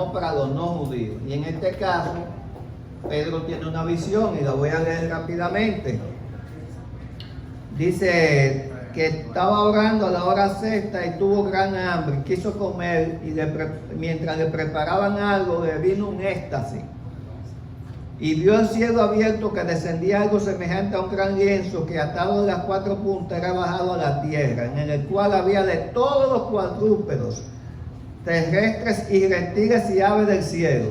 no para los no judíos. Y en este caso, Pedro tiene una visión y la voy a leer rápidamente. Dice que estaba orando a la hora sexta y tuvo gran hambre, quiso comer y mientras le preparaban algo le vino un éxtasis. Y vio el cielo abierto, que descendía algo semejante a un gran lienzo que atado de las cuatro puntas era bajado a la tierra, en el cual había de todos los cuadrúpedos, terrestres y reptiles y aves del cielo.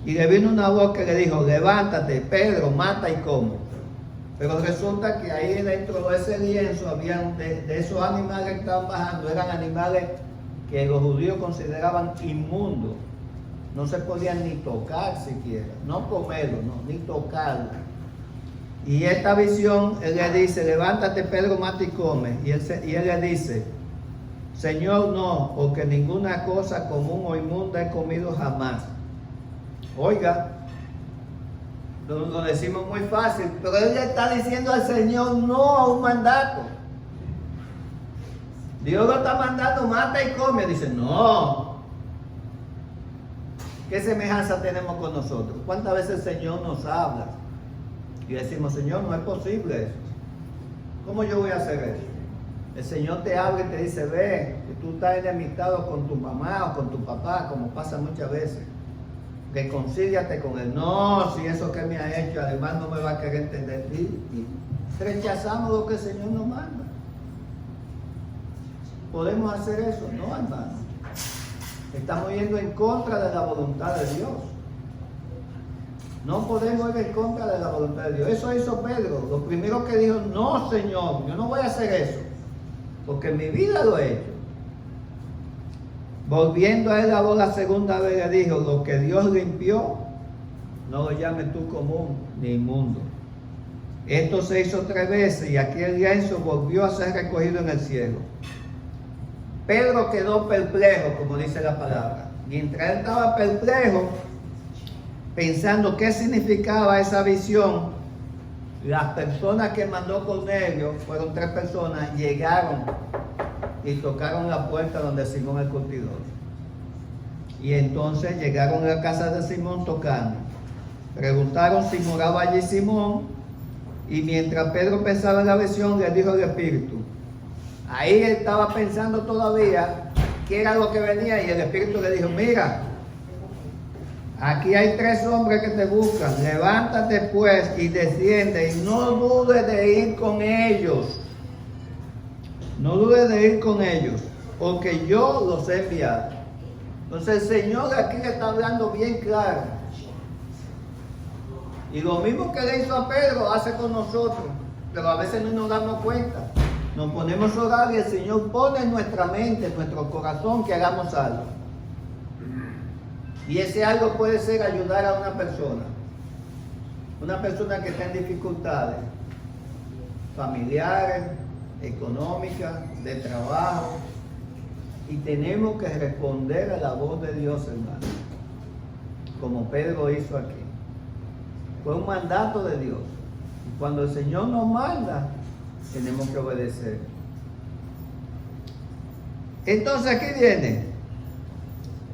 Y le vino una voz que le dijo: levántate, Pedro, mata y come. Pero resulta que ahí dentro de ese lienzo habían de esos animales que estaban bajando, eran animales que los judíos consideraban inmundos. No se podían ni tocar siquiera, no comerlo, no, ni tocarlo. Y esta visión, él le dice: levántate, Pedro, mata y come. Y él le dice: Señor, no, porque ninguna cosa común o inmunda he comido jamás. Oiga, lo decimos muy fácil, pero él le está diciendo al Señor no a un mandato. Dios lo está mandando: mata y come. Dice: no. ¿Qué semejanza tenemos con nosotros? ¿Cuántas veces el Señor nos habla y decimos: Señor, no es posible eso? ¿Cómo yo voy a hacer eso? El Señor te habla y te dice: ve, que tú estás enemistado con tu mamá o con tu papá, como pasa muchas veces. Reconcíliate con él. No, si eso que me ha hecho, además no me va a querer entender. Y rechazamos lo que el Señor nos manda. ¿Podemos hacer eso? No, hermano. Estamos yendo en contra de la voluntad de Dios. No podemos ir en contra de la voluntad de Dios. Eso hizo Pedro. Lo primero que dijo: no, Señor, yo no voy a hacer eso, porque en mi vida lo he hecho. Volviendo a él la segunda vez, le dijo: lo que Dios limpió, no lo llames tú común ni inmundo. Esto se hizo 3 veces y aquel lienzo volvió a ser recogido en el cielo. Pedro quedó perplejo, como dice la palabra. Mientras él estaba perplejo, pensando qué significaba esa visión, las personas que mandó Cornelio, fueron 3 personas, llegaron y tocaron la puerta donde Simón el curtidor. Y entonces llegaron a la casa de Simón tocando. Preguntaron si moraba allí Simón, y mientras Pedro pensaba en la visión, le dijo el Espíritu. Ahí él estaba pensando todavía qué era lo que venía, y el Espíritu le dijo: mira, aquí hay 3 hombres que te buscan. Levántate pues y desciende, y no dudes de ir con ellos. No dudes de ir con ellos, porque yo los he enviado. Entonces el Señor aquí le está hablando bien claro. Y lo mismo que le hizo a Pedro, hace con nosotros. Pero a veces no nos damos cuenta. Nos ponemos a orar y el Señor pone en nuestra mente, en nuestro corazón, que hagamos algo. Y ese algo puede ser ayudar a una persona que está en dificultades familiares, económicas, de trabajo. Y tenemos que responder a la voz de Dios, hermano, como Pedro hizo aquí. Fue un mandato de Dios. Y cuando el Señor nos manda, tenemos que obedecer. Entonces aquí viene: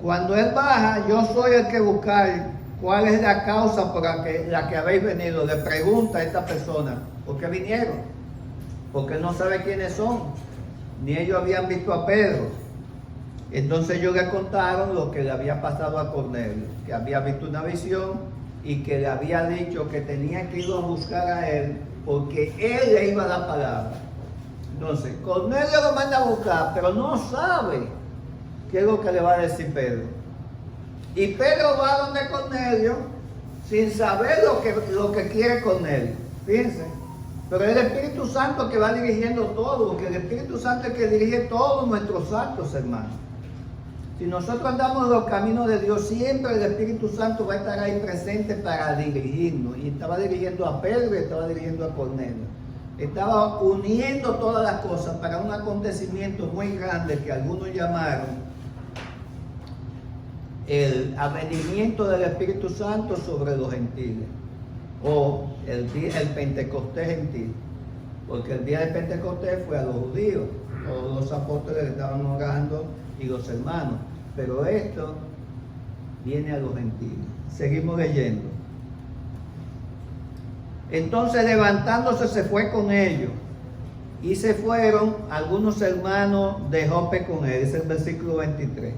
cuando Él baja, yo soy el que buscar cuál es la causa por la que habéis venido. Le pregunta a esta persona: ¿por qué vinieron? Porque Él no sabe quiénes son, ni ellos habían visto a Pedro. Entonces ellos le contaron lo que le había pasado a Cornelio, que había visto una visión y que le había dicho que tenía que ir a buscar a él, porque él le iba a dar palabra. Entonces Cornelio lo manda a buscar, pero no sabe qué es lo que le va a decir Pedro. Y Pedro va a donde Cornelio sin saber lo que quiere Cornelio. Fíjense. Pero es el Espíritu Santo que va dirigiendo todo, porque el Espíritu Santo es el que dirige todos nuestros actos, hermanos. Si nosotros andamos en los caminos de Dios, siempre el Espíritu Santo va a estar ahí presente para dirigirnos. Y estaba dirigiendo a Pedro y estaba dirigiendo a Cornelio. Estaba uniendo todas las cosas para un acontecimiento muy grande que algunos llamaron el avenimiento del Espíritu Santo sobre los gentiles, o el Pentecostés gentil, porque el día de Pentecostés fue a los judíos, todos los apóstoles estaban orando y los hermanos, pero esto viene a los gentiles. Seguimos leyendo. Entonces levantándose se fue con ellos, y se fueron algunos hermanos de Jope con él. Es el versículo 23.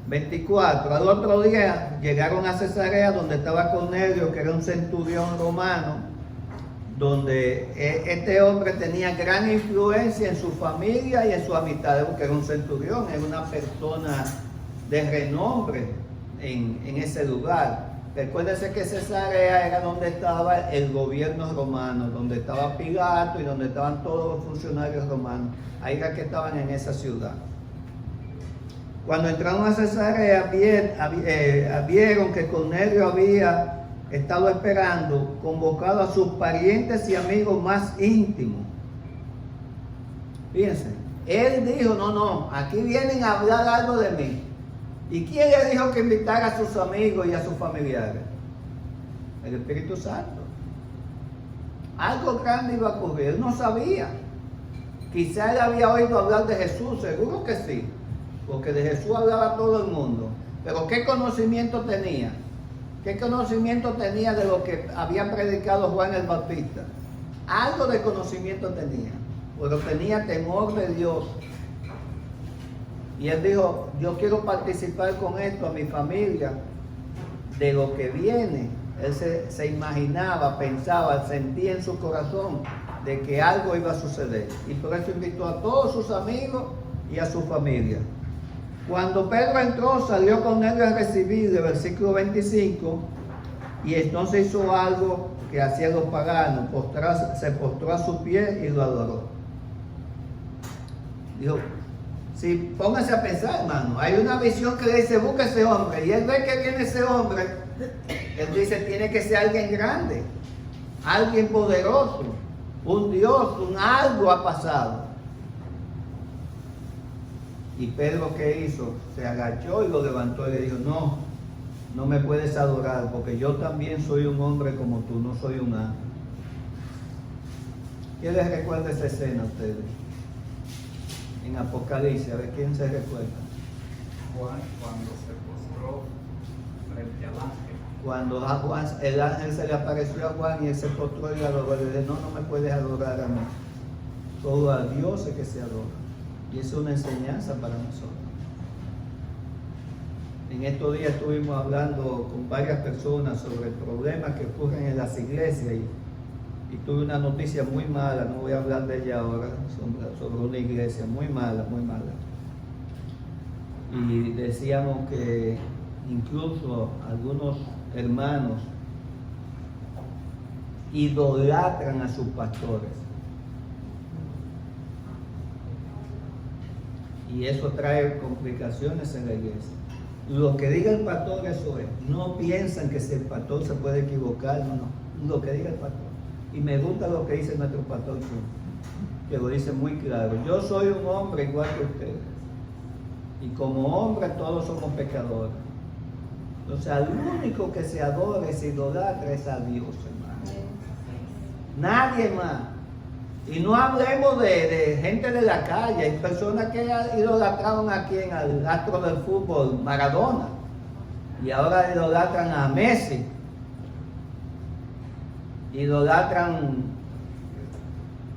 24. Al otro día llegaron a Cesarea, donde estaba Cornelio, que era un centurión romano, donde este hombre tenía gran influencia en su familia y en su amistad, porque era un centurión, era una persona de renombre en ese lugar. Recuérdense que Cesarea era donde estaba el gobierno romano, donde estaba Pilato y donde estaban todos los funcionarios romanos. Ahí era que estaban en esa ciudad. Cuando entraron a Cesarea, vieron que Cornelio había estado esperando, convocado a sus parientes y amigos más íntimos. Fíjense, él dijo, no, aquí vienen a hablar algo de mí. ¿Y quién le dijo que invitara a sus amigos y a sus familiares? El Espíritu Santo. Algo grande iba a ocurrir, él no sabía. Quizá él había oído hablar de Jesús, seguro que sí, porque de Jesús hablaba todo el mundo. Pero ¿qué conocimiento tenía? ¿Qué conocimiento tenía de lo que había predicado Juan el Bautista? Algo de conocimiento tenía, pero tenía temor de Dios. Y él dijo, yo quiero participar con esto a mi familia, de lo que viene. Él se imaginaba, pensaba, sentía en su corazón de que algo iba a suceder. Y por eso invitó a todos sus amigos y a su familia. Cuando Pedro entró, salió con él a recibirle, versículo 25, y entonces hizo algo que hacían los paganos, se postró a sus pies y lo adoró. Dijo, sí, pónganse a pensar, hermano, hay una visión que le dice, busca ese hombre, y él ve que viene ese hombre, él dice, tiene que ser alguien grande, alguien poderoso, un Dios, algo ha pasado. Y Pedro, ¿qué hizo? Se agachó y lo levantó y le dijo, no me puedes adorar, porque yo también soy un hombre como tú, no soy un ángel. ¿Quién les recuerda esa escena a ustedes? En Apocalipsis, a ver quién se recuerda. Juan, cuando se postró frente al ángel. Cuando a Juan, el ángel se le apareció a Juan y él se postró y adoró. Le dijo, no me puedes adorar a mí. Solo a Dios es que se adora. Y eso es una enseñanza para nosotros. En estos días estuvimos hablando con varias personas sobre problemas que ocurren en las iglesias y tuve una noticia muy mala, no voy a hablar de ella ahora, sobre una iglesia muy mala, muy mala. Y decíamos que incluso algunos hermanos idolatran a sus pastores. Y eso trae complicaciones en la iglesia. Lo que diga el pastor, eso es. No piensan que si el pastor se puede equivocar, no. Lo que diga el pastor. Y me gusta lo que dice nuestro pastor, que lo dice muy claro. Yo soy un hombre igual que ustedes. Y como hombre todos somos pecadores. Entonces, al único que se adora y se idolatra es a Dios, hermano. Nadie más. Y no hablemos de gente de la calle, hay personas que idolatraron aquí en el astro del fútbol, Maradona, y ahora idolatran a Messi, idolatran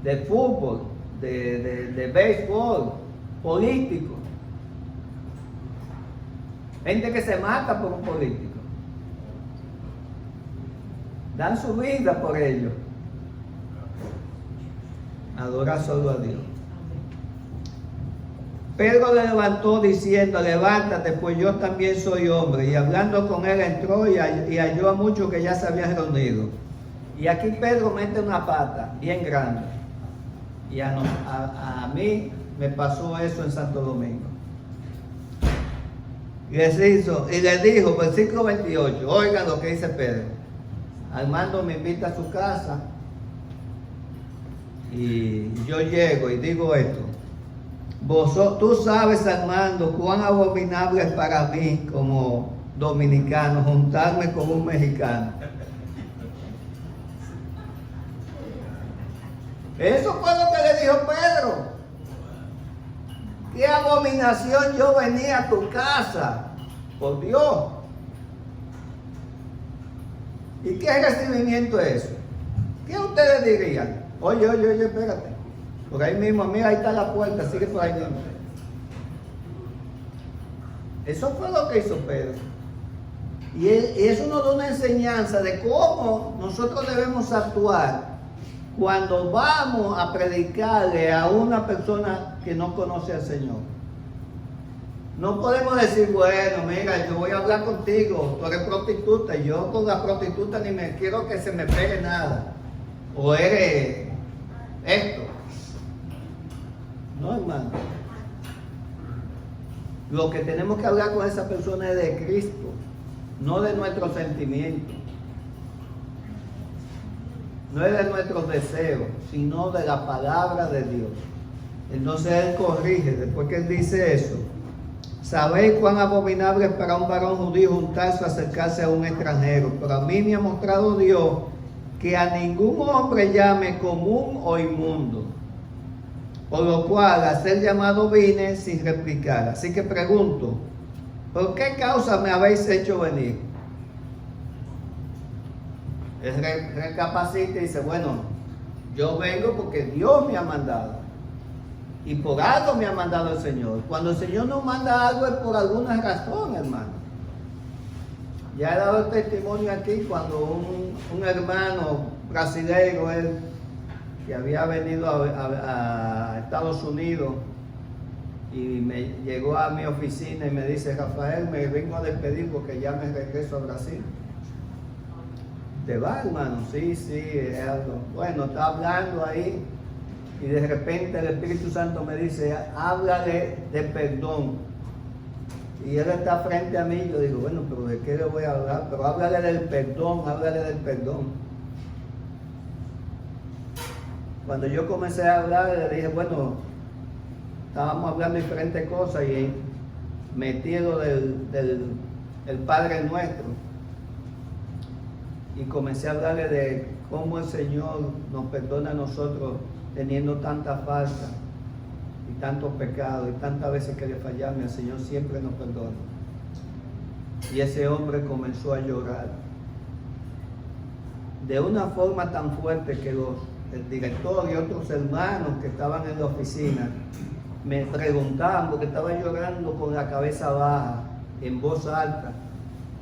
de fútbol, de béisbol, políticos, gente que se mata por un político, dan su vida por ellos. Adorar solo a Dios. Pedro le levantó diciendo, levántate, pues yo también soy hombre. Y hablando con él entró y halló a muchos que ya se habían reunido. Y aquí Pedro mete una pata bien grande. Y a mí me pasó eso en Santo Domingo. Y les dijo, versículo 28, oigan lo que dice Pedro. Armando me invita a su casa. Y yo llego y digo esto. Tú sabes, Armando, cuán abominable es para mí como dominicano juntarme con un mexicano. Eso fue lo que le dijo Pedro. Qué abominación yo venía a tu casa. Por Dios. ¿Y qué recibimiento es eso? ¿Qué ustedes dirían? Oye, espérate. Por ahí mismo, mira, ahí está la puerta, sigue por ahí mismo. Eso fue lo que hizo Pedro. Y eso nos da una enseñanza de cómo nosotros debemos actuar cuando vamos a predicarle a una persona que no conoce al Señor. No podemos decir, bueno, mira, yo voy a hablar contigo, tú eres prostituta, y yo con la prostituta ni me quiero que se me pegue nada. O eres esto. No, hermano. Lo que tenemos que hablar con esa persona es de Cristo, no de nuestros sentimientos, no es de nuestros deseos, sino de la palabra de Dios. Entonces Él corrige, después que Él dice eso. Sabéis cuán abominable es para un varón judío juntarse o acercarse a un extranjero, pero a mí me ha mostrado Dios que a ningún hombre llame común o inmundo. Por lo cual, a ser llamado vine sin replicar. Así que pregunto, ¿por qué causa me habéis hecho venir? Él recapacita y dice, bueno, yo vengo porque Dios me ha mandado. Y por algo me ha mandado el Señor. Cuando el Señor nos manda algo es por alguna razón, hermano. Ya he dado el testimonio aquí cuando un hermano brasileño, él, que había venido a Estados Unidos y me llegó a mi oficina y me dice, Rafael, me vengo a despedir porque ya me regreso a Brasil. ¿Te vas, hermano? Sí, es algo. Bueno, está hablando ahí y de repente el Espíritu Santo me dice, háblale de perdón. Y él está frente a mí, yo digo, bueno, pero ¿de qué le voy a hablar? Pero háblale del perdón, háblale del perdón. Cuando yo comencé a hablar, le dije, bueno, estábamos hablando de diferentes cosas y metido del Padre Nuestro. Y comencé a hablarle de cómo el Señor nos perdona a nosotros teniendo tanta falta y tantos pecados y tantas veces que le fallamos, el Señor siempre nos perdona. Y ese hombre comenzó a llorar de una forma tan fuerte que el director y otros hermanos que estaban en la oficina me preguntaban, porque estaba llorando con la cabeza baja, en voz alta,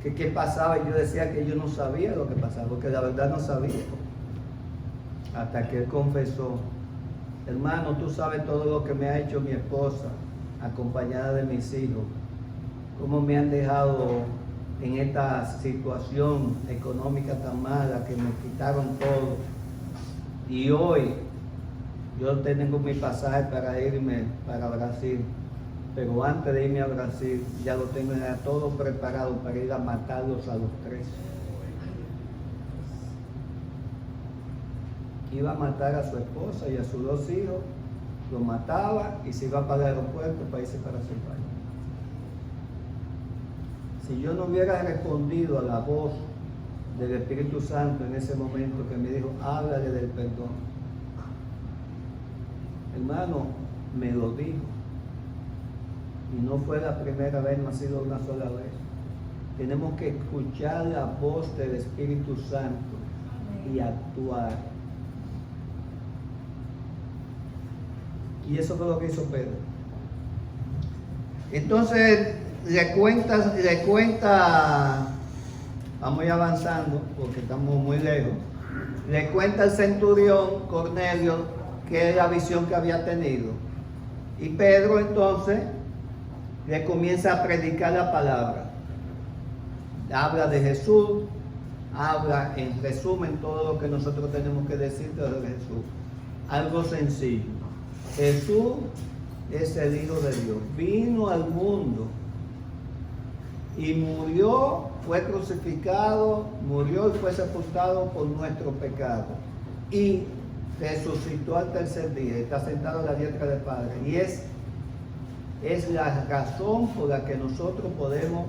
que qué pasaba, y yo decía que yo no sabía lo que pasaba, porque la verdad no sabía. Hasta que él confesó, hermano, tú sabes todo lo que me ha hecho mi esposa, acompañada de mis hijos, cómo me han dejado en esta situación económica tan mala, que me quitaron todo. Y hoy yo tengo mi pasaje para irme para Brasil, pero antes de irme a Brasil ya lo tengo ya todo preparado para ir a matarlos a los tres. Iba a matar a su esposa y a sus dos hijos, lo mataba y se iba para el aeropuerto para irse para su país. Si yo no hubiera respondido a la voz del Espíritu Santo en ese momento que me dijo, háblale del perdón, hermano, me lo dijo. Y no fue la primera vez, no ha sido una sola vez. Tenemos que escuchar la voz del Espíritu Santo y actuar. Y eso fue lo que hizo Pedro. Entonces le cuenta, vamos ya avanzando porque estamos muy lejos. Le cuenta al centurión Cornelio que es la visión que había tenido. Y Pedro entonces le comienza a predicar la palabra. Habla de Jesús, habla en resumen todo lo que nosotros tenemos que decir de Jesús. Algo sencillo. Jesús es el Hijo de Dios. Vino al mundo y murió, fue crucificado, murió y fue sepultado por nuestro pecado. Y resucitó al tercer día. Está sentado a la diestra del Padre. Y es la razón por la que nosotros podemos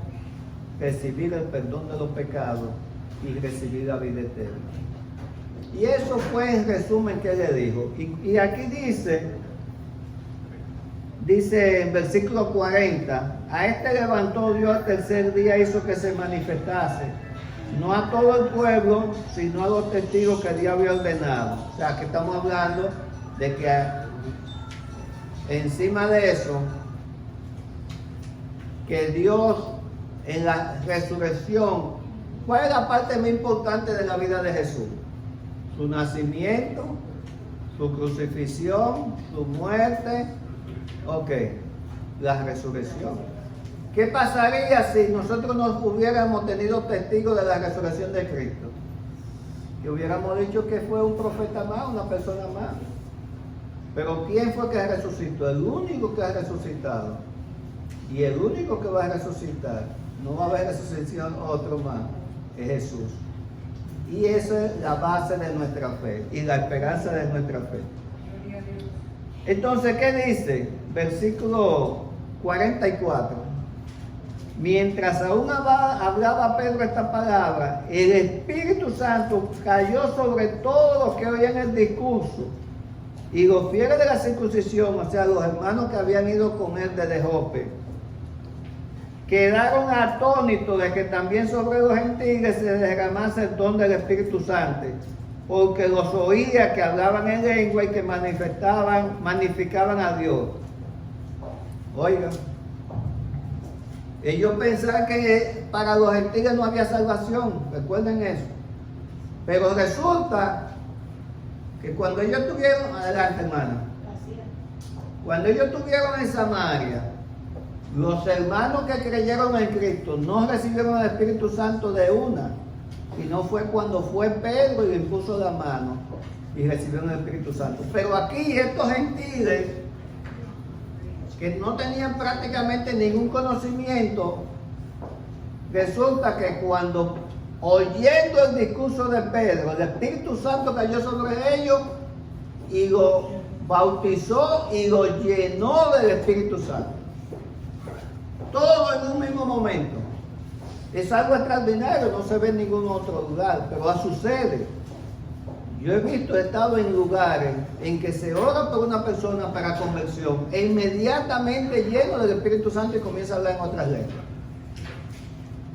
recibir el perdón de los pecados y recibir la vida eterna. Y eso fue en resumen que le dijo. Y aquí dice en versículo 40, a este levantó Dios al tercer día, hizo que se manifestase no a todo el pueblo, sino a los testigos que Dios había ordenado. O sea, que estamos hablando de que encima de eso, que Dios en la resurrección, ¿cuál es la parte más importante de la vida de Jesús? Su nacimiento, su crucifixión, su muerte, la resurrección. ¿Qué pasaría si nosotros no hubiéramos tenido testigos de la resurrección de Cristo? Que hubiéramos dicho que fue un profeta más, una persona más. Pero ¿quién fue que resucitó? El único que ha resucitado. Y el único que va a resucitar, no va a haber resucitación otro más, es Jesús. Y esa es la base de nuestra fe y la esperanza de nuestra fe. Entonces, ¿qué dice? Versículo 44. Mientras aún hablaba Pedro esta palabra, el Espíritu Santo cayó sobre todos los que oían el discurso. Y los fieles de la circuncisión, o sea, los hermanos que habían ido con él desde Jope, quedaron atónitos de que también sobre los gentiles se derramase el don del Espíritu Santo, porque los oía que hablaban en lengua y que magnificaban a Dios. Oigan, ellos pensaban que para los gentiles no había salvación, recuerden eso. Pero resulta que cuando ellos estuvieron, adelante hermana, cuando ellos estuvieron en Samaria, los hermanos que creyeron en Cristo no recibieron el Espíritu Santo de una, sino fue cuando fue Pedro y le impuso la mano y recibieron el Espíritu Santo. Pero aquí estos gentiles que no tenían prácticamente ningún conocimiento, resulta que cuando oyendo el discurso de Pedro, el Espíritu Santo cayó sobre ellos y lo bautizó y lo llenó del Espíritu Santo. Todo en un mismo momento. Es algo extraordinario, no se ve en ningún otro lugar, pero sucede. Yo he estado en lugares en que se ora por una persona para conversión e inmediatamente lleno del Espíritu Santo y comienza a hablar en otras lenguas.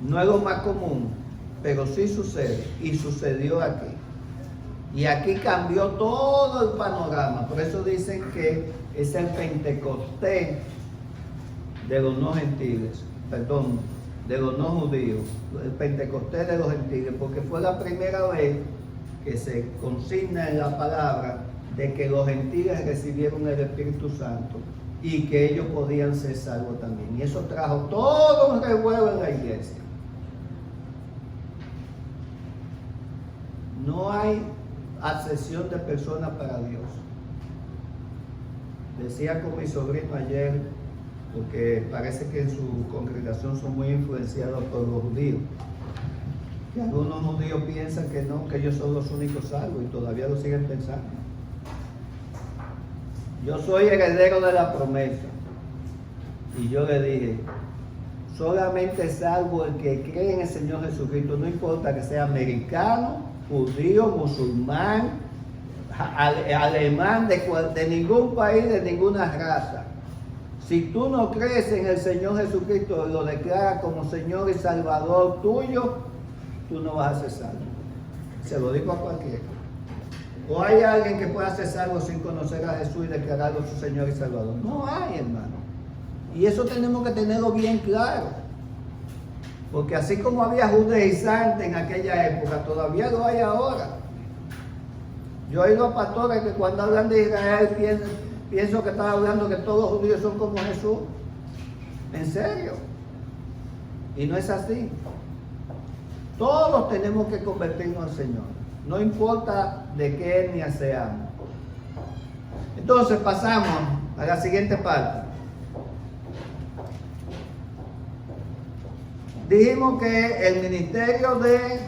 No es lo más común, pero sí sucede y sucedió aquí. Y aquí cambió todo el panorama. Por eso dicen que es el Pentecostés de los no gentiles, de los no judíos, el Pentecostés de los gentiles, porque fue la primera vez que se consigna en la palabra de que los gentiles recibieron el Espíritu Santo y que ellos podían ser salvos también. Y eso trajo todo un revuelo en la iglesia. No hay accesión de personas para Dios. Decía con mi sobrino ayer, porque parece que en su congregación son muy influenciados por los judíos, que algunos judíos piensan que no, que ellos son los únicos salvos y todavía lo siguen pensando. Yo soy heredero de la promesa y yo le dije, solamente es salvo el que cree en el Señor Jesucristo, no importa que sea americano, judío, musulmán, alemán, de ningún país, de ninguna raza. Si tú no crees en el Señor Jesucristo y lo declaras como Señor y Salvador tuyo, tú no vas a ser salvo. Se lo digo a cualquiera. ¿O hay alguien que pueda ser salvo sin conocer a Jesús y declararlo su Señor y Salvador? No hay, hermano. Y eso tenemos que tenerlo bien claro. Porque así como había judaizantes en aquella época, todavía lo hay ahora. Yo he oído a pastores que cuando hablan de Israel pienso que están hablando que todos los judíos son como Jesús. ¿En serio? Y no es así. Todos tenemos que convertirnos al Señor. No importa de qué etnia seamos. Entonces pasamos a la siguiente parte. Dijimos que el ministerio de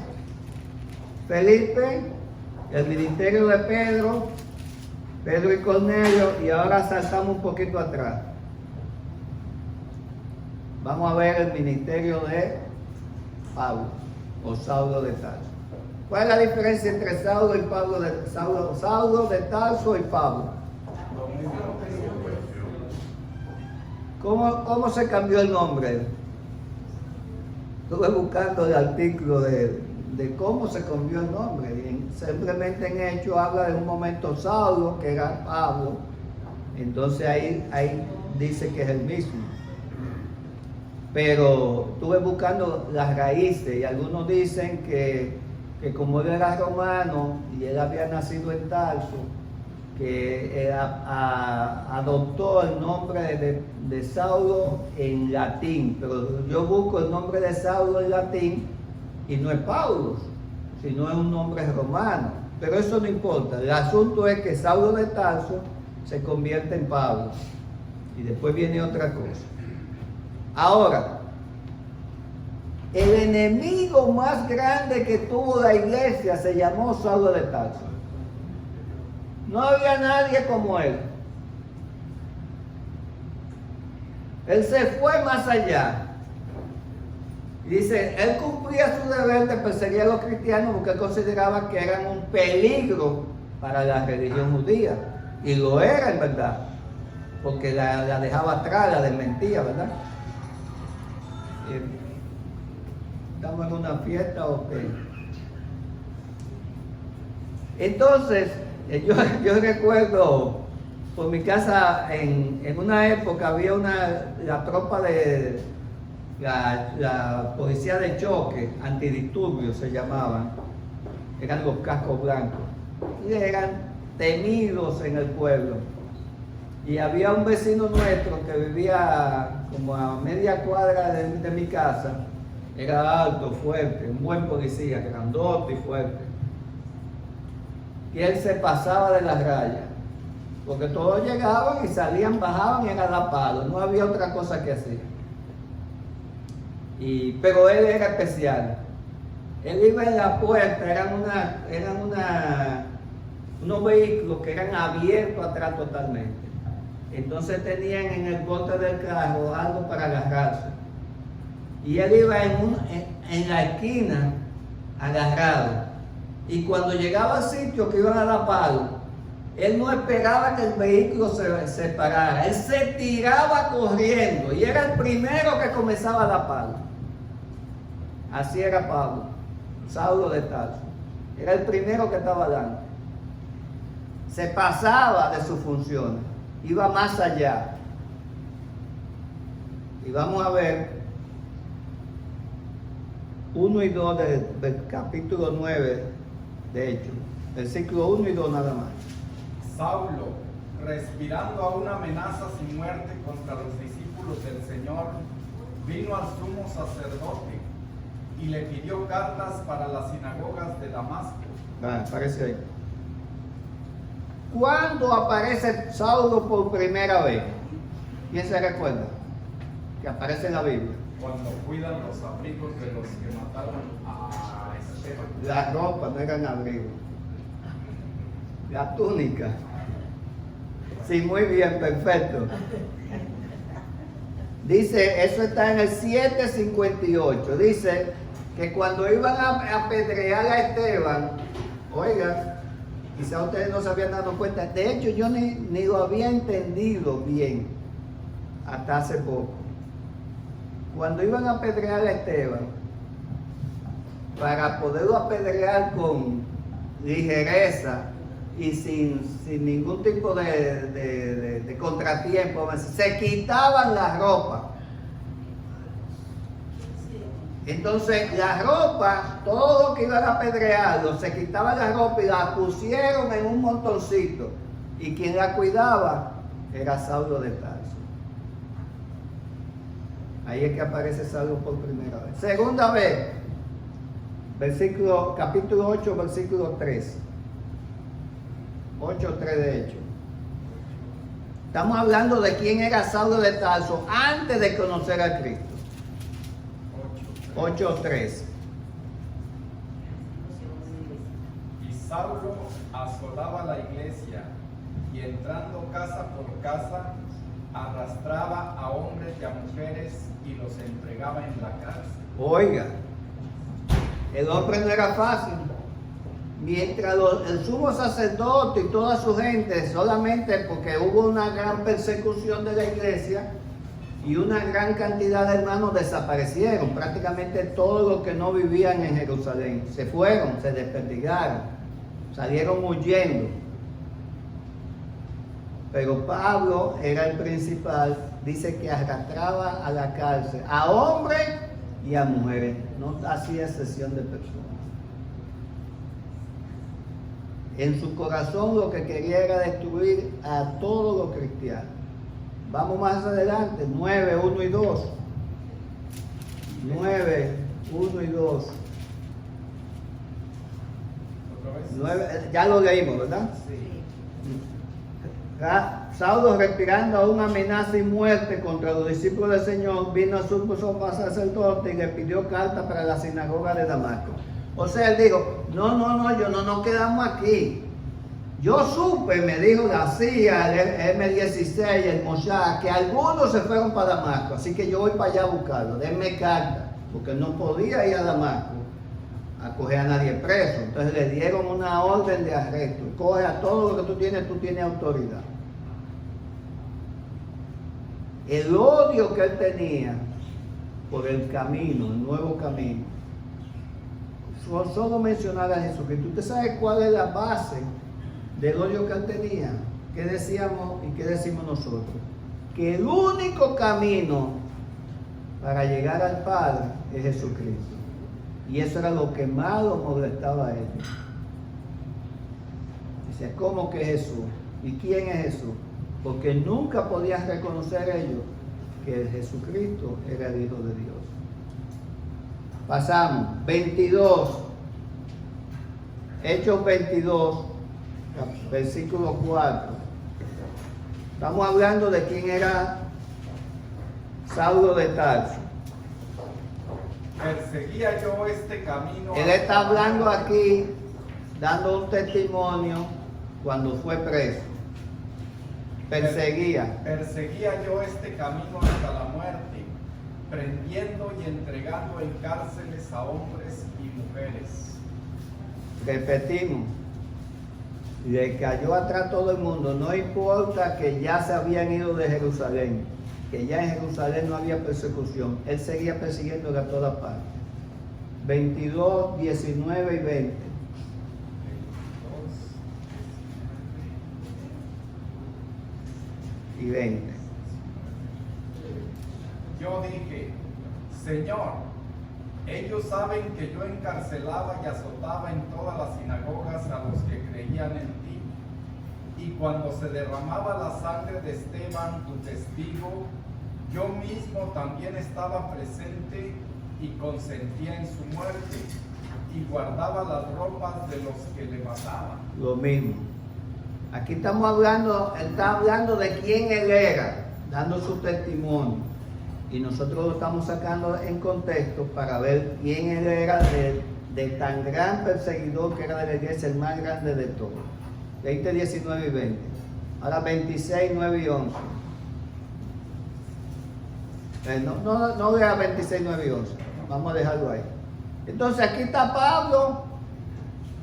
Felipe, el ministerio de Pedro y Cornelio, y ahora saltamos un poquito atrás. Vamos a ver el ministerio de Pablo o Saulo de Tarso. ¿Cuál es la diferencia entre Saulo y Pablo? Saulo de Tarso y Pablo. ¿Cómo se cambió el nombre? Estuve buscando el artículo de de cómo se cambió el nombre. Simplemente en Hechos habla de un momento Saulo, que era Pablo. Entonces ahí dice que es el mismo. Pero estuve buscando las raíces y algunos dicen que como él era romano y él había nacido en Tarso, que adoptó el nombre de Saulo en latín. Pero yo busco el nombre de Saulo en latín y no es Pablo, sino es un nombre romano. Pero eso no importa. El asunto es que Saulo de Tarso se convierte en Pablo. Y después viene otra cosa. Ahora, el enemigo más grande que tuvo la iglesia se llamó Saulo de Tarso. No había nadie como él. Él se fue más allá. Dice, él cumplía su deber de perseguir a los cristianos porque él consideraba que eran un peligro para la religión judía. Y lo era en verdad, porque la dejaba atrás, la desmentía, ¿verdad? ¿Estamos en una fiesta o qué? Entonces, yo recuerdo, por mi casa, en una época había la tropa de la policía de choque, antidisturbios se llamaban, eran los cascos blancos, y eran temidos en el pueblo. Y había un vecino nuestro que vivía como a media cuadra de mi casa, era alto, fuerte, un buen policía, grandote y fuerte. Y él se pasaba de las rayas, porque todos llegaban y salían, bajaban y eran a palo, no había otra cosa que hacer. Pero él era especial. Él iba en la puerta, eran unos vehículos que eran abiertos atrás totalmente. Entonces tenían en el bote del carro algo para agarrarse. Y él iba en la esquina agarrado. Y cuando llegaba al sitio que iban a dar palo, él no esperaba que el vehículo se parara. Él se tiraba corriendo y era el primero que comenzaba a dar palo. Así era Pablo, Saulo de Tarso. Era el primero que estaba dando. Se pasaba de sus funciones, iba más allá. Y vamos a ver 1 y 2 del capítulo 9 de Hechos, versículo 1 y 2 nada más. Saulo, respirando aún amenazas y muerte contra los discípulos del Señor, vino al sumo sacerdote y le pidió cartas para las sinagogas de Damasco. Aparece ahí. ¿Cuándo aparece Saulo por primera vez? ¿Quién se recuerda? Que aparece en la Biblia. Cuando cuidan los abrigos de los que mataron a Esteban. La ropa no eran abrigos. La túnica. Sí, muy bien, perfecto. Dice, eso está en el 7:58. Dice que cuando iban a apedrear a Esteban, oiga, quizá ustedes no se habían dado cuenta. De hecho, yo ni lo había entendido bien hasta hace poco. Cuando iban a apedrear a Esteban, para poderlo apedrear con ligereza y sin ningún tipo de contratiempo, se quitaban la ropa. Entonces la ropa, todo lo que iban a apedrearlo, se quitaban la ropa y la pusieron en un montoncito. Y quien la cuidaba era Saulo de Tarso. Ahí es que aparece Saulo por primera vez. Segunda vez, capítulo 8, versículo 3. 8:3 de Hechos. Estamos hablando de quién era Saulo de Tarso antes de conocer a Cristo. 8:3. Y Saulo asolaba la iglesia y entrando casa por casa arrastraba a hombres y a mujeres y los entregaba en la cárcel. Oiga, el hombre no era fácil. Mientras el sumo sacerdote y toda su gente, solamente porque hubo una gran persecución de la iglesia, Y una gran cantidad de hermanos desaparecieron. Prácticamente todos los que no vivían en Jerusalén se fueron, se desperdigaron, salieron huyendo. Pero Pablo era el principal, dice que arrastraba a la cárcel a hombres y a mujeres, no hacía excepción de personas. En su corazón lo que quería era destruir a todos los cristianos. Vamos más adelante, 9, 1 y 2. 9, 1 y 2. ¿Otra vez? 9, ya lo leímos, ¿verdad? Sí. Saulo, respirando aún amenaza y muerte contra los discípulos del Señor, vino a su sumo sacerdote y le pidió carta para la sinagoga de Damasco. O sea, él dijo, no nos quedamos aquí. Yo supe, me dijo la CIA, el M16, el Mossad, que algunos se fueron para Damasco, así que yo voy para allá a buscarlo, denme carta, porque no podía ir a Damasco a coger a nadie preso. Entonces le dieron una orden de arresto, coge a todo lo que tú tienes autoridad. El odio que él tenía por el camino, el nuevo camino, solo mencionar a Jesucristo. ¿Usted sabe cuál es la base del odio que él tenía? ¿Qué decíamos y qué decimos nosotros? Que el único camino para llegar al Padre es Jesucristo. Y eso era lo que más lo molestaba a él. Dice, ¿cómo que Jesús? ¿Y quién es Jesús? Porque nunca podían reconocer ellos que Jesucristo era el Hijo de Dios. Pasamos, 22. Hechos 22, versículo 4. Estamos hablando de quién era Saulo de Tarso. Perseguía yo este camino. Él está hablando aquí, dando un testimonio cuando fue preso. Perseguía yo este camino hasta la muerte, prendiendo y entregando en cárceles a hombres y mujeres. Repetimos, le cayó atrás todo el mundo, no importa que ya se habían ido de Jerusalén, que ya en Jerusalén no había persecución, él seguía persiguiendo a todas partes. 22, 19 y 20. Y 20. Yo dije, Señor, ellos saben que yo encarcelaba y azotaba en todas las sinagogas a los que creían en ti. Y cuando se derramaba la sangre de Esteban, tu testigo, yo mismo también estaba presente y consentía en su muerte y guardaba las ropas de los que le mataban. Lo mismo. Aquí estamos hablando, él está hablando de quién él era, dando su testimonio. Y nosotros lo estamos sacando en contexto para ver quién él era de tan gran perseguidor que era de la iglesia, el más grande de todos. 20, 19 y 20. Ahora 26, 9 y 11. No vea 26, 9 y 11. Vamos a dejarlo ahí. Entonces aquí está Pablo,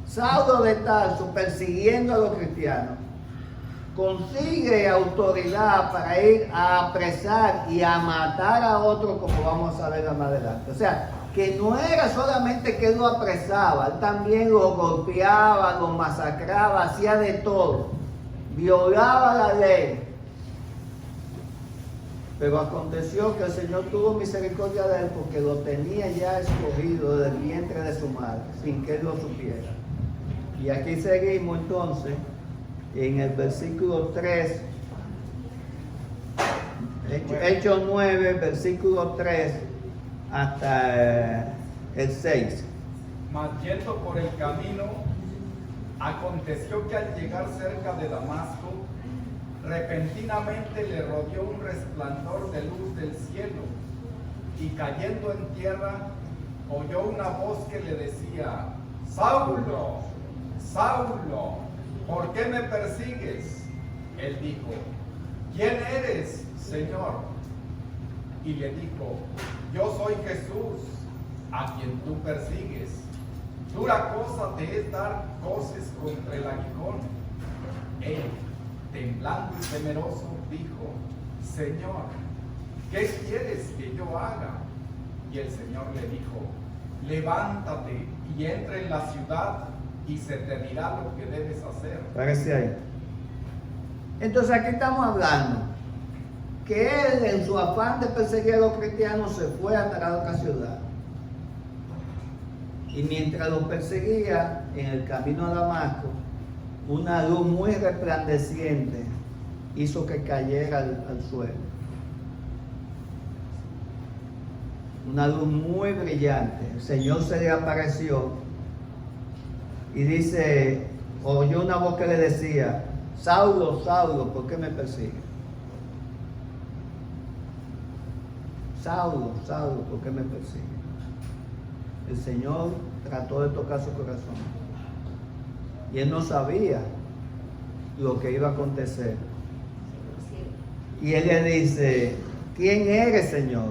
Saulo de Tarso, persiguiendo a los cristianos. Consigue autoridad para ir a apresar y a matar a otros, como vamos a ver más adelante. O sea, que no era solamente que él lo apresaba, él también lo golpeaba, lo masacraba, hacía de todo, violaba la ley. Pero aconteció que el Señor tuvo misericordia de él porque lo tenía ya escogido del vientre de su madre, sin que él lo supiera. Y aquí seguimos entonces en el versículo 3, Hechos 9, versículo 3 hasta el 6. Mas yendo por el camino, aconteció que al llegar cerca de Damasco, repentinamente le rodeó un resplandor de luz del cielo, y cayendo en tierra, oyó una voz que le decía: Saulo, Saulo, ¿por qué me persigues? Él dijo: ¿quién eres, Señor? Y le dijo: yo soy Jesús, a quien tú persigues. Dura cosa te es dar coces contra el aguijón. Él, temblando y temeroso, dijo: Señor, ¿qué quieres que yo haga? Y el Señor le dijo, levántate y entra en la ciudad y se te dirá lo que debes hacer. Parece ahí. Entonces aquí estamos hablando que él, en su afán de perseguir a los cristianos, se fue hasta la otra ciudad. Y mientras los perseguía en el camino a Damasco, una luz muy resplandeciente hizo que cayera al suelo. Una luz muy brillante. El Señor se le apareció y dice, oyó una voz que le decía, Saulo, Saulo, ¿por qué me persigues? Saulo, Saulo, ¿por qué me persigues? El Señor trató de tocar su corazón. Y él no sabía lo que iba a acontecer. Y él le dice, ¿quién eres, Señor?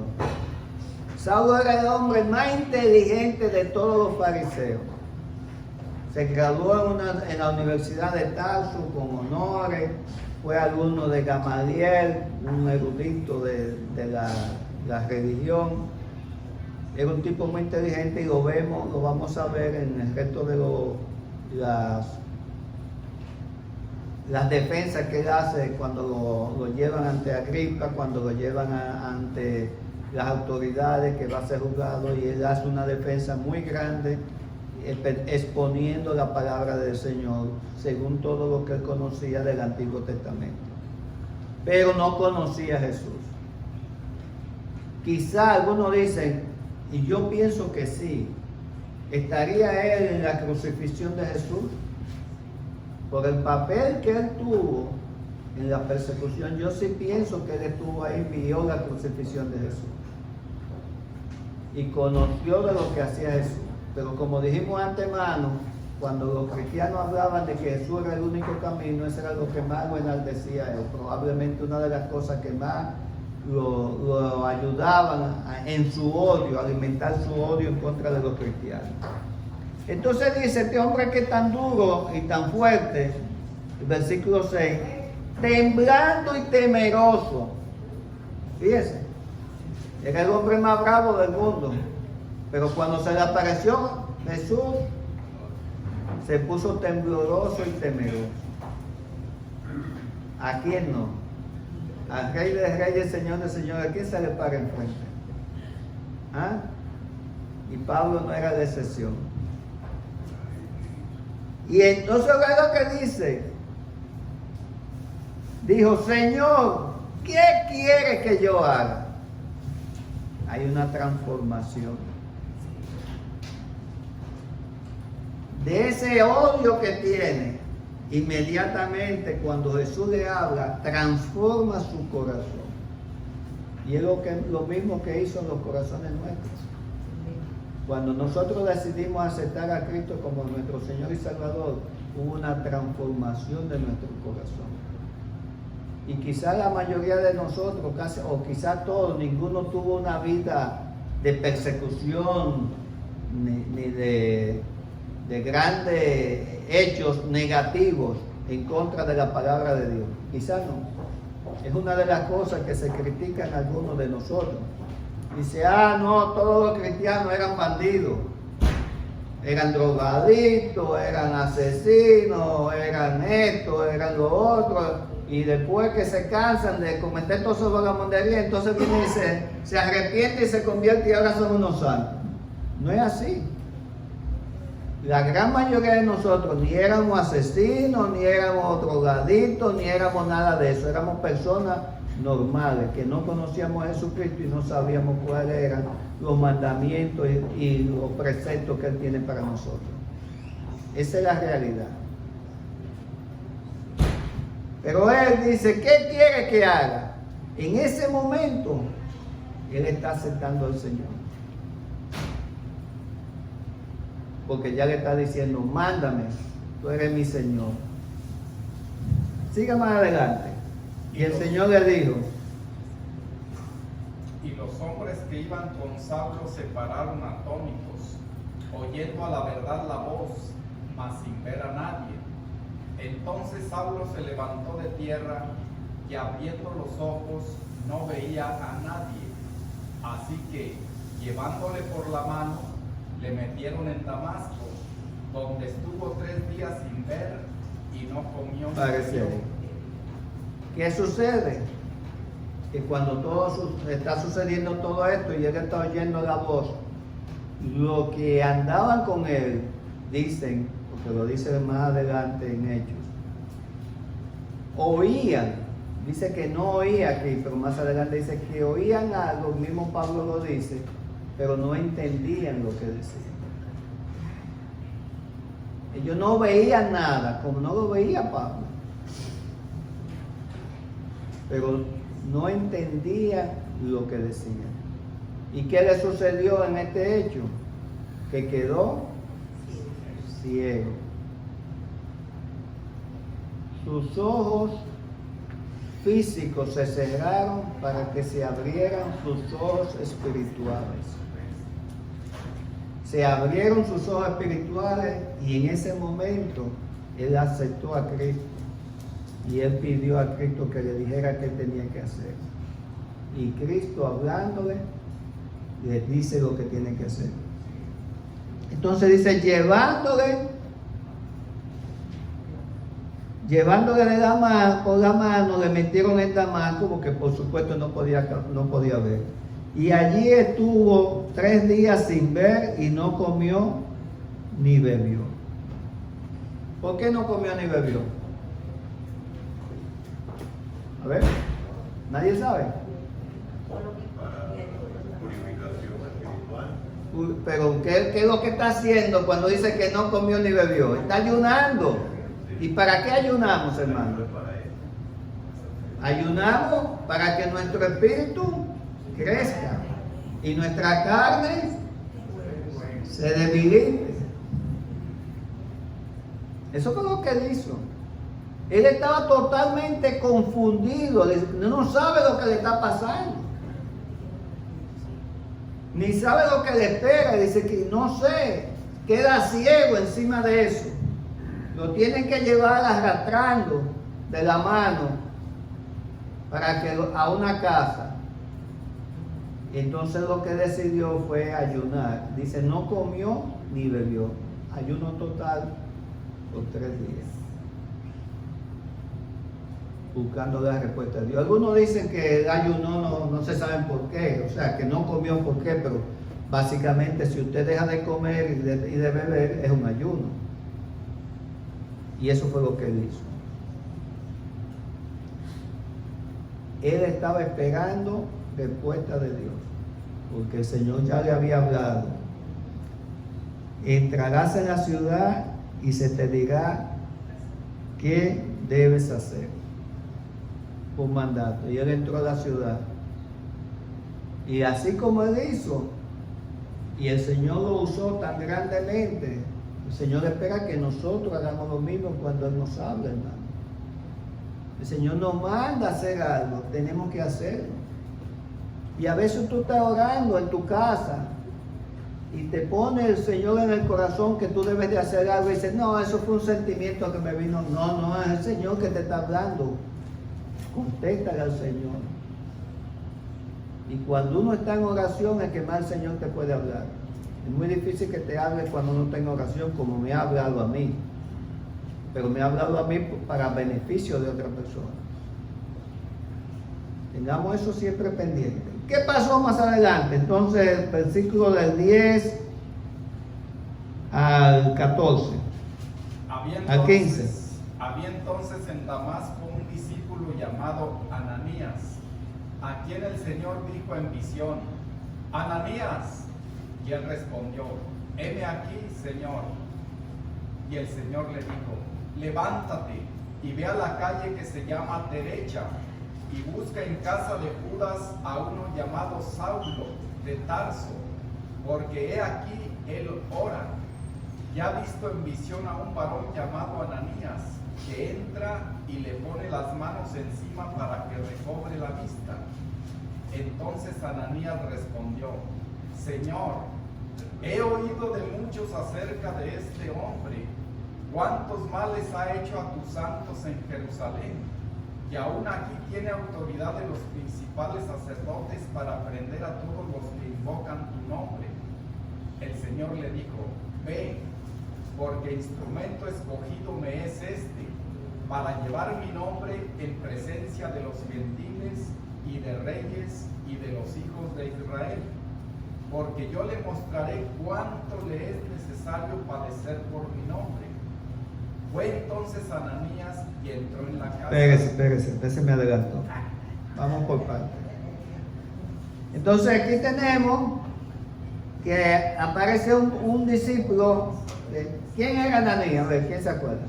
Saulo era el hombre más inteligente de todos los fariseos. Se graduó en la Universidad de Tarso con honores, fue alumno de Gamaliel, un erudito de la religión. Era un tipo muy inteligente y lo vamos a ver en el resto de las defensas que él hace cuando lo llevan ante Agripa, cuando lo llevan ante las autoridades que va a ser juzgado, y él hace una defensa muy grande exponiendo la palabra del Señor según todo lo que él conocía del Antiguo Testamento, pero no conocía a Jesús. Quizá algunos dicen, y yo pienso que sí, ¿estaría él en la crucifixión de Jesús? Por el papel que él tuvo en la persecución, yo sí pienso que él estuvo ahí, vio la crucifixión de Jesús y conoció de lo que hacía Jesús. Pero como dijimos antemano, cuando los cristianos hablaban de que Jesús era el único camino, eso era lo que más lo enaltecía a él. Probablemente una de las cosas que más lo ayudaban en su odio, a alimentar su odio en contra de los cristianos. Entonces dice, este hombre que es tan duro y tan fuerte, el versículo 6, temblando y temeroso. Fíjese, era el hombre más bravo del mundo, pero cuando se le apareció Jesús, se puso tembloroso y temeroso. ¿A quién no? Al Rey de Reyes, Señor de Señores, ¿a quién se le para enfrente? ¿Ah? Y Pablo no era de excepción. Y entonces ve lo que dice. Dijo, Señor, ¿qué quieres que yo haga? Hay una transformación. De ese odio que tiene, inmediatamente cuando Jesús le habla, transforma su corazón. Y es lo mismo que hizo en los corazones nuestros. Cuando nosotros decidimos aceptar a Cristo como nuestro Señor y Salvador, hubo una transformación de nuestro corazón. Y quizá la mayoría de nosotros, o quizá todos, ninguno tuvo una vida de persecución ni de grandes hechos negativos en contra de la palabra de Dios. Quizá no. Es una de las cosas que se critican algunos de nosotros. Dice, no, todos los cristianos eran bandidos, eran drogadictos, eran asesinos, eran esto, eran lo otro, y después que se cansan de cometer toda esa vagabundería, entonces viene y se arrepiente y se convierte y ahora son unos santos. No es así. La gran mayoría de nosotros ni éramos asesinos, ni éramos drogadictos, ni éramos nada de eso. Éramos personas normales que no conocíamos a Jesucristo y no sabíamos cuáles eran los mandamientos y los preceptos que Él tiene para nosotros. Esa es la realidad. Pero Él dice, ¿qué quiere que haga? En ese momento, Él está aceptando al Señor. Porque ya le está diciendo, mándame, tú eres mi Señor. Siga más adelante. Y el Señor le dijo, y los hombres que iban con Saulo se pararon atónitos, oyendo a la verdad la voz, mas sin ver a nadie. Entonces Saulo se levantó de tierra y abriendo los ojos, no veía a nadie. Así que, llevándole por la mano, le metieron en Damasco, donde estuvo 3 días sin ver y no comió. Parece. ¿Qué sucede? Que cuando está sucediendo todo esto y él está oyendo la voz, lo que andaban con él, dicen, porque lo dice más adelante en Hechos, oían, dice que no oía aquí, pero más adelante dice que oían algo, el mismo Pablo lo dice, pero no entendían lo que decían. Ellos no veían nada, como no lo veía Pablo, pero no entendían lo que decían. ¿Y qué le sucedió en este hecho? Que quedó ciego. Sus ojos físicos se cerraron para que se abrieran sus ojos espirituales. Se abrieron sus ojos espirituales y en ese momento él aceptó a Cristo. Y él pidió a Cristo que le dijera qué tenía que hacer. Y Cristo, hablándole, le dice lo que tiene que hacer. Entonces dice, llevándole por la mano, le metieron en Damasco, porque por supuesto no podía ver. Y allí estuvo 3 días sin ver y no comió ni bebió. ¿Por qué no comió ni bebió? A ver, ¿nadie sabe? Pero ¿qué es lo que está haciendo cuando dice que no comió ni bebió? Está ayunando. ¿Y para qué ayunamos, hermano? Ayunamos para que nuestro espíritu crezca y nuestra carne se debilite. Eso fue lo que él hizo. Él estaba totalmente confundido, no sabe lo que le está pasando, ni sabe lo que le espera. Dice que no sé, queda ciego encima de eso. Lo tienen que llevar arrastrando de la mano a una casa. Entonces lo que decidió fue ayunar. Dice, no comió ni bebió. Ayuno total por 3 días, buscando la respuesta de Dios. Algunos dicen que el ayuno no se saben por qué, o sea, que no comió por qué, pero básicamente si usted deja de comer y de beber, es un ayuno. Y eso fue lo que él hizo. Él estaba esperando respuesta de Dios, porque el Señor ya le había hablado. Entrarás en la ciudad y se te dirá qué debes hacer. Por mandato. Y él entró a la ciudad. Y así como él hizo, y el Señor lo usó tan grandemente, el Señor espera que nosotros hagamos lo mismo cuando Él nos habla, hermano. El Señor nos manda a hacer algo, tenemos que hacerlo. Y a veces tú estás orando en tu casa y te pone el Señor en el corazón que tú debes de hacer algo y dices, no, eso fue un sentimiento que me vino. No, es el Señor que te está hablando. Contéstale al Señor. Y cuando uno está en oración es que más el Señor te puede hablar. Es muy difícil que te hable cuando uno está en oración, como me ha hablado a mí. Pero me ha hablado a mí para beneficio de otra persona. Tengamos eso siempre pendiente. ¿Qué pasó más adelante? Entonces, el versículo del 10 al 14, al 15. Había entonces en Damasco un discípulo llamado Ananías, a quien el Señor dijo en visión, Ananías. Y él respondió, heme aquí, Señor. Y el Señor le dijo, levántate y ve a la calle que se llama Derecha y busca en casa de Judas a uno llamado Saulo de Tarso, porque he aquí él ora. Y ha visto en visión a un varón llamado Ananías, que entra y le pone las manos encima para que recobre la vista. Entonces Ananías respondió, Señor, he oído de muchos acerca de este hombre, cuántos males ha hecho a tus santos en Jerusalén. y aún aquí tiene autoridad de los principales sacerdotes para prender a todos los que invocan tu nombre. El Señor le dijo: ve, porque instrumento escogido me es este, para llevar mi nombre en presencia de los gentiles y de reyes y de los hijos de Israel, porque yo le mostraré cuánto le es necesario padecer por mi nombre. Fue entonces Ananías y entró en la casa. Espérese, me adelantó. Vamos por partes. Entonces aquí tenemos que aparece un discípulo. ¿Quién era Ananías? A ver, ¿quién se acuerda?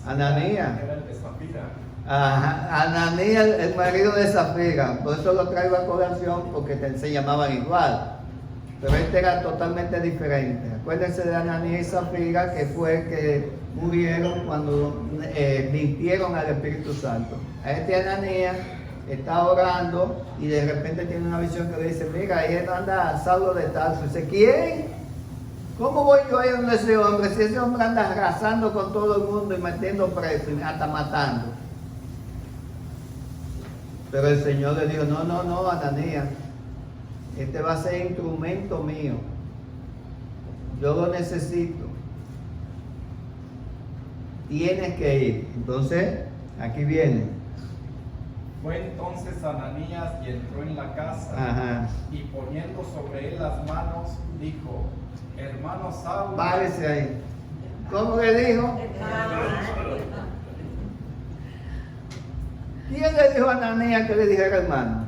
Ananías. Era el de Zafira. Ajá, Ananías, el marido de Zafira. Por eso lo traigo a colación, porque se llamaban igual. Pero este era totalmente diferente. Acuérdense de Ananías y Zafira, que fue que murieron cuando mintieron al Espíritu Santo. A este Ananías está orando y de repente tiene una visión que le dice: mira, ahí anda Saulo de Tarso. Dice: ¿quién? ¿Cómo voy yo a ir donde ese hombre? Si ese hombre anda arrasando con todo el mundo y metiendo preso y hasta matando. Pero el Señor le dijo: no, Ananías, este va a ser instrumento mío. Yo lo necesito. Tienes que ir. Entonces, aquí viene. Fue entonces Ananías y entró en la casa. Ajá. Y poniendo sobre él las manos, dijo: hermano Saulo. Párese ahí. ¿Cómo le dijo? ¿Quién le dijo a Ananías que le dijera hermano?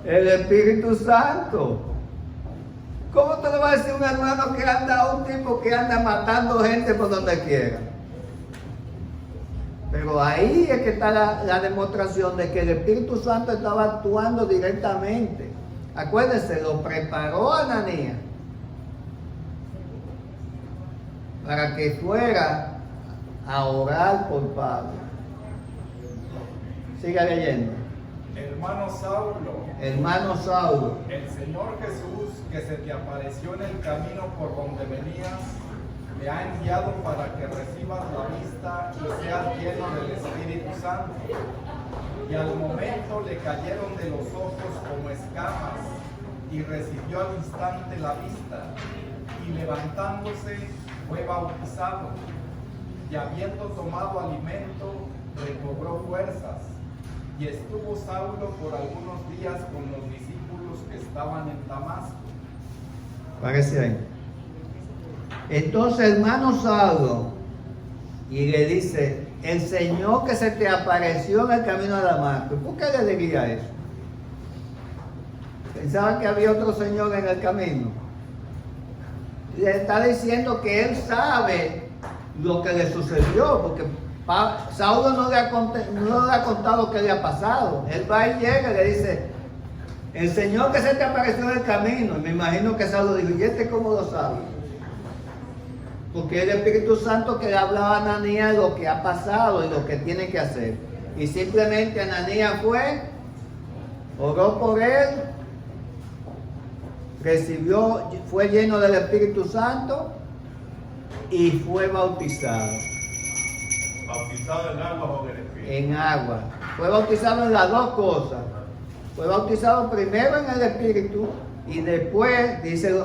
El Espíritu Santo. ¿Cómo te le va a decir un hermano que anda, un tipo que anda matando gente por donde quiera? Pero ahí es que está la demostración de que el Espíritu Santo estaba actuando directamente. Acuérdense, lo preparó Ananías para que fuera a orar por Pablo. Siga leyendo. Hermano Saulo, el Señor Jesús, que se te apareció en el camino por donde venías, me ha enviado para que recibas la vista y seas lleno del Espíritu Santo. Y al momento le cayeron de los ojos como escamas, y recibió al instante la vista, y levantándose fue bautizado, y habiendo tomado alimento, recobró fuerzas. Y estuvo Saulo por algunos días con los discípulos que estaban en Damasco. Parece ahí. Entonces, hermano Saulo, y le dice: el Señor que se te apareció en el camino a Damasco. ¿Por qué le diría eso? Pensaban que había otro Señor en el camino. Le está diciendo que él sabe lo que le sucedió, porque Saulo no le ha contado qué le ha pasado. Él va y llega y le dice: el Señor que se te apareció en el camino. Y me imagino que Saulo dijo: ¿y este cómo lo sabe? Porque es el Espíritu Santo que le hablaba a Ananías lo que ha pasado y lo que tiene que hacer. Y simplemente Ananías fue, oró por él, fue lleno del Espíritu Santo y fue bautizado. ¿Bautizado en agua o en el Espíritu? En agua. Fue bautizado en las dos cosas. Fue bautizado primero en el Espíritu y después,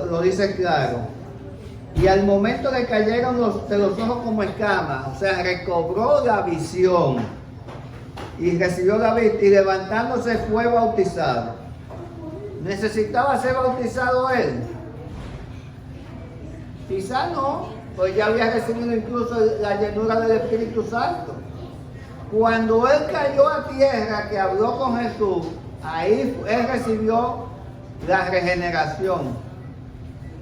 lo dice claro, y al momento le cayeron de los ojos como escamas, o sea, recobró la visión y recibió la vista, y levantándose fue bautizado. ¿Necesitaba ser bautizado él? Quizá no, pues ya había recibido incluso la llenura del Espíritu Santo. Cuando él cayó a tierra, que habló con Jesús, ahí él recibió la regeneración.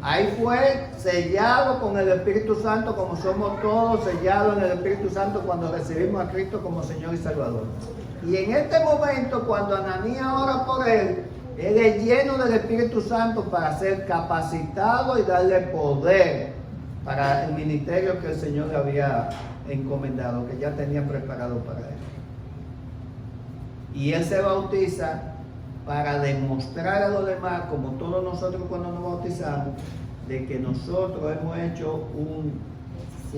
Ahí fue sellado con el Espíritu Santo, como somos todos sellados en el Espíritu Santo cuando recibimos a Cristo como Señor y Salvador. Y en este momento, cuando Ananías ora por él es lleno del Espíritu Santo para ser capacitado y darle poder para el ministerio que el Señor le había encomendado, que ya tenía preparado para él. Y él se bautiza para demostrar a los demás, como todos nosotros cuando nos bautizamos, de que nosotros hemos hecho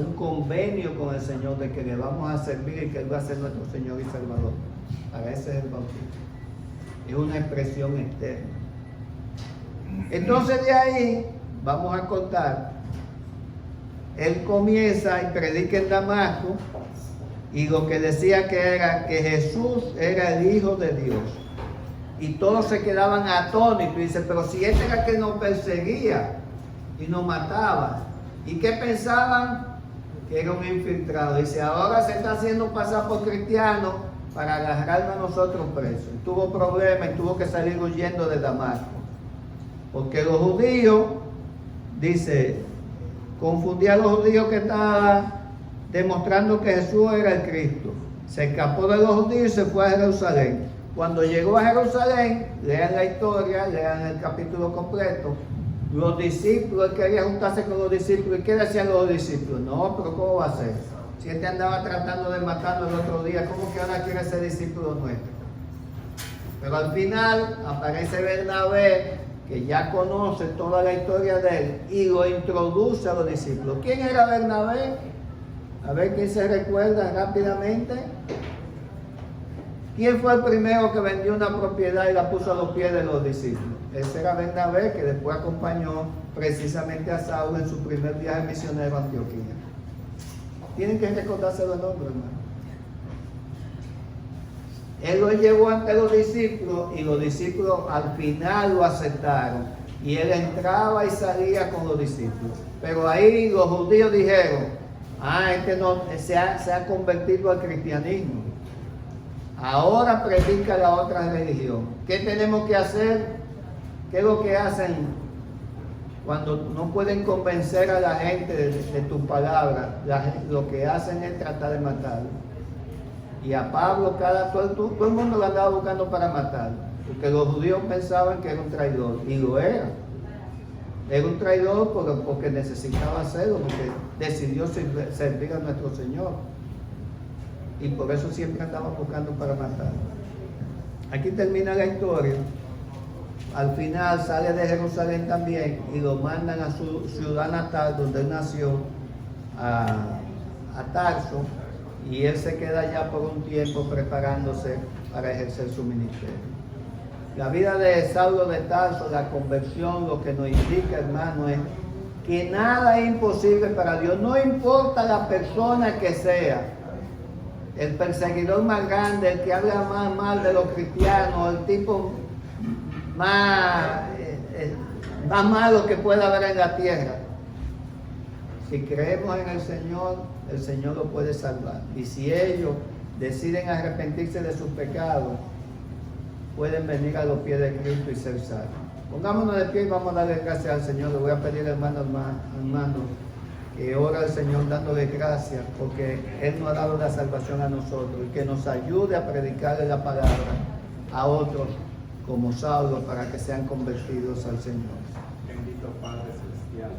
un convenio con el Señor de que le vamos a servir y que Él va a ser nuestro Señor y Salvador. Para ese es el bautismo. Es una expresión externa. Entonces de ahí vamos a contar. Él comienza y predica en Damasco, y lo que decía que era que Jesús era el Hijo de Dios. Y todos se quedaban atónitos. Y dice, pero si este era el que nos perseguía y nos mataba. ¿Y qué pensaban? Que era un infiltrado. Dice, ahora se está haciendo pasar por cristiano para agarrarnos a nosotros presos. Y tuvo problemas y tuvo que salir huyendo de Damasco. Porque los judíos, dice, confundía a los judíos que estaban demostrando que Jesús era el Cristo. Se escapó de los judíos y se fue a Jerusalén. Cuando llegó a Jerusalén, lean la historia, lean el capítulo completo. Los discípulos, él quería juntarse con los discípulos. ¿Y qué decían los discípulos? No, pero ¿cómo va a ser? Si este andaba tratando de matarlo el otro día, ¿cómo que ahora quiere ser discípulo nuestro? Pero al final aparece Bernabé, que ya conoce toda la historia de él, y lo introduce a los discípulos. ¿Quién era Bernabé? A ver quién se recuerda rápidamente. ¿Quién fue el primero que vendió una propiedad y la puso a los pies de los discípulos? Ese era Bernabé, que después acompañó precisamente a Saulo en su primer viaje misionero a Antioquía. Tienen que recordarse los nombres, hermano. Él lo llevó ante los discípulos y los discípulos al final lo aceptaron. Y él entraba y salía con los discípulos. Pero ahí los judíos dijeron, este no se ha convertido al cristianismo. Ahora predica la otra religión. ¿Qué tenemos que hacer? ¿Qué es lo que hacen cuando no pueden convencer a la gente de tu palabra? Lo que hacen es tratar de matarlo. Y a Pablo, todo el mundo lo andaba buscando para matarlo. Porque los judíos pensaban que era un traidor. Y lo era. Era un traidor porque necesitaba hacerlo, porque decidió servir a nuestro Señor. Y por eso siempre andaban buscando para matarlo. Aquí termina la historia. Al final sale de Jerusalén también y lo mandan a su ciudad natal, donde él nació, a Tarso, y él se queda allá por un tiempo preparándose para ejercer su ministerio. La vida de Saulo de Tarso, la conversión, lo que nos indica, hermano, es que nada es imposible para Dios. No importa la persona que sea, el perseguidor más grande, el que habla más mal de los cristianos, el tipo más malo que pueda haber en la tierra. Si creemos en el Señor lo puede salvar. Y si ellos deciden arrepentirse de sus pecados, pueden venir a los pies de Cristo y ser salvos. Pongámonos de pie y vamos a darle gracias al Señor. Le voy a pedir, hermano, que ora al Señor dándole gracias porque Él nos ha dado la salvación a nosotros y que nos ayude a predicarle la palabra a otros como Saulo para que sean convertidos al Señor. Bendito Padre Celestial.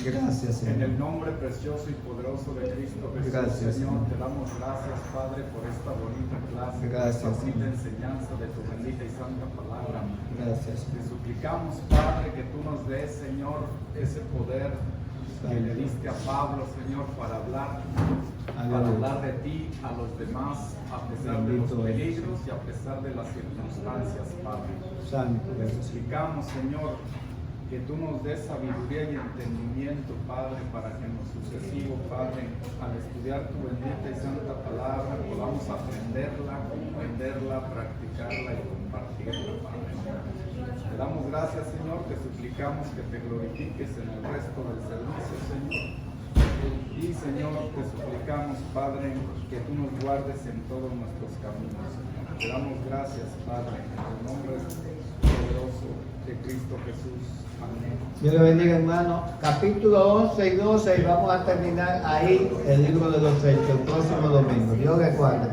Gracias, Señor. En el nombre precioso y poderoso de Cristo Jesús, Gracias, Señor, Señor. te damos gracias, Padre, por esta bonita clase, Gracias, por esta bonita Señor. enseñanza de tu bendita y santa palabra. Gracias. Te suplicamos, Padre, que tú nos des, Señor, ese poder que le diste a Pablo, Señor, para hablar de ti a los demás, a pesar de los peligros y a pesar de las circunstancias, Padre. Santo, Te suplicamos, Señor, que tú nos des sabiduría y entendimiento, Padre, para que en lo sucesivo, Padre, al estudiar tu bendita y santa palabra, podamos aprenderla, comprenderla, practicarla y compartirla, Padre. Te damos gracias, Señor, te suplicamos que te glorifiques en el resto del servicio, Señor. Y, Señor, te suplicamos, Padre, que tú nos guardes en todos nuestros caminos, Señor. Te damos gracias, Padre, en el nombre poderoso de Cristo Jesús. Amén. Dios le bendiga, hermano. Capítulo 11 y 12 y vamos a terminar ahí el libro de los Hechos el próximo domingo. Dios le guarde.